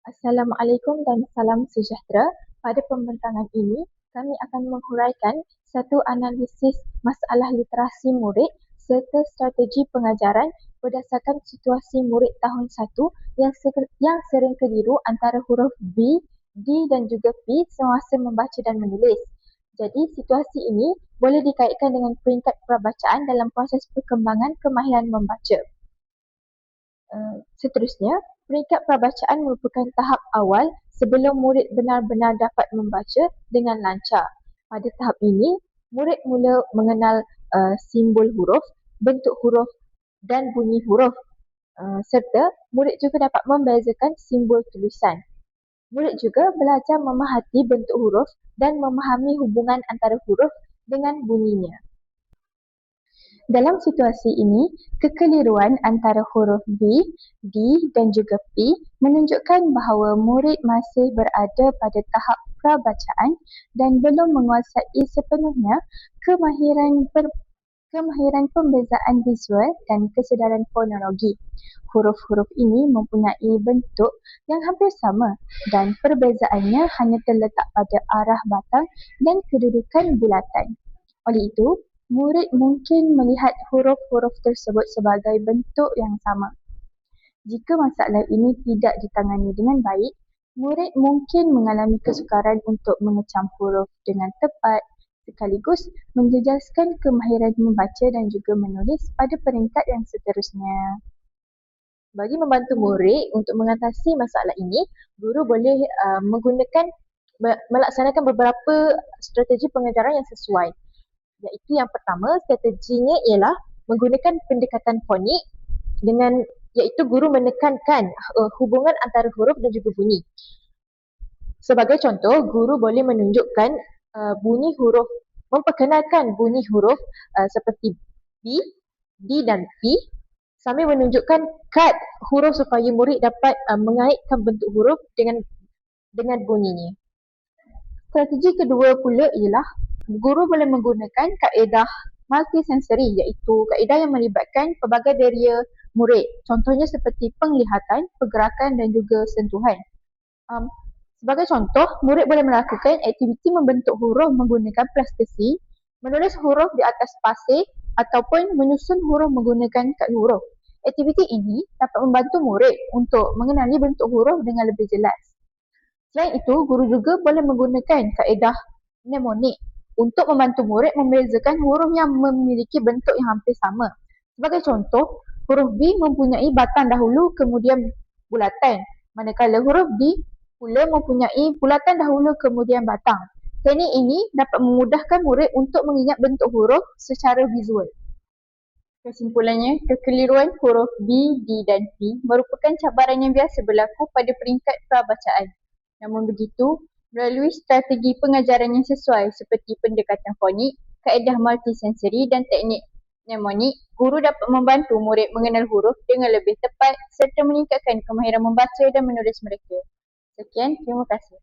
Assalamualaikum dan salam sejahtera. Pada pembincangan ini, kami akan menghuraikan satu analisis masalah literasi murid serta strategi pengajaran berdasarkan situasi murid tahun 1 yang sering keliru antara huruf B, D dan juga P semasa membaca dan menulis. Jadi, situasi ini boleh dikaitkan dengan peringkat perabacaan dalam proses perkembangan kemahiran membaca. Seterusnya, peringkat perabacaan merupakan tahap awal sebelum murid benar-benar dapat membaca dengan lancar. Pada tahap ini, murid mula mengenal simbol huruf, bentuk huruf dan bunyi huruf. Serta murid juga dapat membezakan simbol tulisan. Murid juga belajar memahati bentuk huruf dan memahami hubungan antara huruf dengan bunyinya. Dalam situasi ini, kekeliruan antara huruf B, D dan juga P menunjukkan bahawa murid masih berada pada tahap prabacaan dan belum menguasai sepenuhnya kemahiran pembezaan visual dan kesedaran fonologi. Huruf-huruf ini mempunyai bentuk yang hampir sama dan perbezaannya hanya terletak pada arah batang dan kedudukan bulatan. Oleh itu, murid mungkin melihat huruf-huruf tersebut sebagai bentuk yang sama. Jika masalah ini tidak ditangani dengan baik, murid mungkin mengalami kesukaran untuk mengecam huruf dengan tepat sekaligus menjejaskan kemahiran membaca dan juga menulis pada peringkat yang seterusnya. Bagi membantu murid untuk mengatasi masalah ini, guru boleh melaksanakan beberapa strategi pengajaran yang sesuai. Iaitu yang pertama, strateginya ialah menggunakan pendekatan fonik iaitu guru menekankan hubungan antara huruf dan juga bunyi. Sebagai contoh, guru boleh menunjukkan memperkenalkan bunyi huruf seperti B, D dan P sambil menunjukkan kad huruf supaya murid dapat mengaitkan bentuk huruf dengan bunyinya. Strategi kedua pula ialah guru boleh menggunakan kaedah multisensori iaitu kaedah yang melibatkan pelbagai area murid. Contohnya seperti penglihatan, pergerakan dan juga sentuhan. Sebagai contoh, murid boleh melakukan aktiviti membentuk huruf menggunakan plastasi, menulis huruf di atas pasir ataupun menyusun huruf menggunakan kad huruf. Aktiviti ini dapat membantu murid untuk mengenali bentuk huruf dengan lebih jelas. Selain itu, guru juga boleh menggunakan kaedah mnemonik untuk membantu murid membezakan huruf yang memiliki bentuk yang hampir sama. Sebagai contoh, huruf B mempunyai batang dahulu kemudian bulatan, manakala huruf D pula mempunyai bulatan dahulu kemudian batang. Teknik ini dapat memudahkan murid untuk mengingat bentuk huruf secara visual. Kesimpulannya, kekeliruan huruf B, D dan P merupakan cabaran yang biasa berlaku pada peringkat prabacaan. Namun begitu, melalui strategi pengajaran yang sesuai seperti pendekatan fonik, kaedah multisensori dan teknik mnemonik, guru dapat membantu murid mengenal huruf dengan lebih tepat serta meningkatkan kemahiran membaca dan menulis mereka. Sekian, terima kasih.